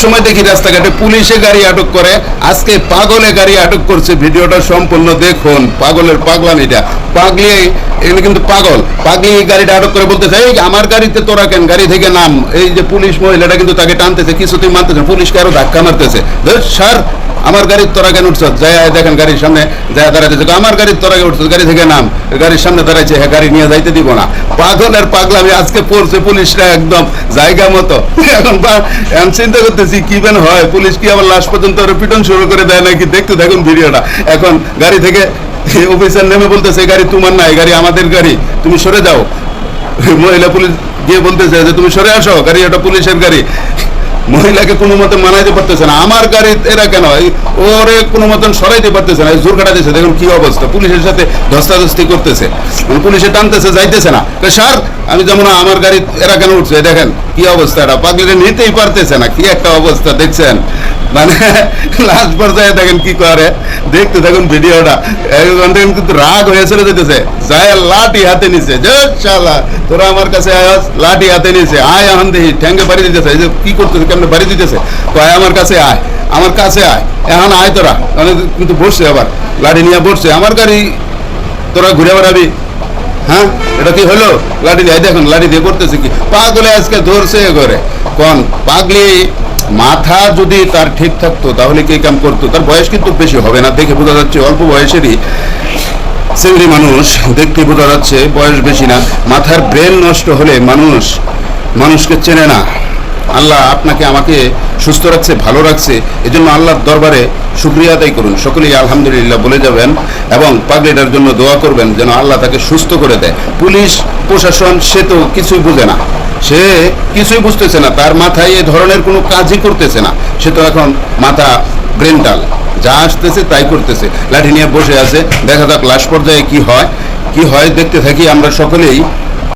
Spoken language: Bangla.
সবসময় দেখি রাস্তাঘাটে পুলিশে গাড়ি আটক করে, আজকে পাগলে গাড়ি আটক করছে। ভিডিওটা সম্পূর্ণ দেখুন, পাগলের পাগলামিটা। পাগলি এগুলো কিন্তু পাগলি গাড়িটা আটক করে বলতেছে, এই আমার গাড়িতে তোরা কেন, গাড়ি থেকে নাম। এই যে পুলিশ মহিলাটা কিন্তু তাকে টানতেছে, কিছুতেই মানতেছে, পুলিশকে আরো ধাক্কা মারতেছে। স্যার আমার গাড়ির তোরা কেন উঠছ, যাই দেখেন গাড়ির সামনে যাই দাঁড়াইতেছে, আমার গাড়ির তোরা উঠছ, গাড়ি থেকে নাম। গাড়ির সামনে দাঁড়াইছে, হ্যাঁ গাড়ি নিয়ে যাইতে দিব না। পাগলের পাগলামি আজকে পড়ছে পুলিশরা একদম জায়গা মতো। এখন চিন্তা করতেছি কি বেন হয়, পুলিশ কি আবার লাশ পর্যন্ত পিটন শুরু করে দেয় নাকি। দেখতে থাকুন ভিডিওটা। এখন গাড়ি থেকে অফিসার নেমে বলতেছে, গাড়ি তোমার না, এই গাড়ি আমাদের গাড়ি, তুমি সরে যাও। মহিলা পুলিশ গিয়ে বলতেছে যে তুমি সরে আসো, গাড়ি এটা পুলিশের গাড়ি। মহিলাকে কোনো মতে মানাইতে পারতেছে না, আমার গাড়ি এরা কেন, ওরে কোনো মতন সরাইতে পারতেছে না, জোর কাটা দিচ্ছে। দেখুন কি অবস্থা, পুলিশের সাথে ধস্তাধস্তি করতেছে, পুলিশে টানতেছে, যাইতেছে না। স্যার আমি যেমন আমার গাড়ি এরা কেন উঠছে, দেখেন কি অবস্থাটা, পাগলিটা নিতেই পারতেছে না, কি একটা অবস্থা দেখছেন। মানে লাস্ট পর্যায়ে দেখেন কি করে, দেখতে দেখুন ভিডিওটা। কিন্তু রাগ হয়ে চলে যেতেছে, যায় লাঠি হাতে নিছে, যে শালা তোরা আমার কাছে আয়াস, লাঠি হাতে নিছে, আয় এখন দেখি ঠ্যাঙ্গে বাড়ি দিতেছে। এই যে কি করতেছে, কেমন বাড়ি দিতেছে, কয় আমার কাছে আয়, আমার কাছে আয়, এখন আয় তোরা। কিন্তু বসছে, আবার লাঠি নিয়ে বসছে, আমার গাড়ি তোরা ঘুরে বেড়াবি, হ্যাঁ এটা কি হলো, লাঠি দিয়ে দেখুন, লাঠি দিয়ে করতেছে কি। পাগলে আজকে ধরছে করে কোন পাগলি, মাথা যদি তার ঠিক থাকতো তাহলে কি কাম করতো। তার বয়স কিন্তু বেশি হবে না, দেখে বোঝা যাচ্ছে অল্প বয়সেরই সেগুলি মানুষ, দেখতে বোঝা যাচ্ছে বয়স বেশি না। মাথার ব্রেন নষ্ট হলে মানুষকে চেনে না। আল্লাহ আপনাকে আমাকে সুস্থ রাখছে, ভালো রাখছে, এজন্য আল্লাহর দরবারে শুকরিয়া আদায় করুন, সকলেই আলহামদুলিল্লাহ বলে যাবেন এবং পাগলিটার জন্য দোয়া করবেন যেন আল্লাহ তাকে সুস্থ করে দেয়। পুলিশ প্রশাসন সে তো কিছুই বোঝে না, সে কিছুই বুঝতেছে না, তার মাথায় এ ধরনের কোনো কাজই করতেছে না। সে তো এখন মাথা ব্রেনটাল, যা আসতেছে তাই করতেছে, লাঠি নিয়ে বসে আছে। দেখা যাক লাশ পর্যায়ে কি হয় দেখতে থাকি আমরা সকলেই।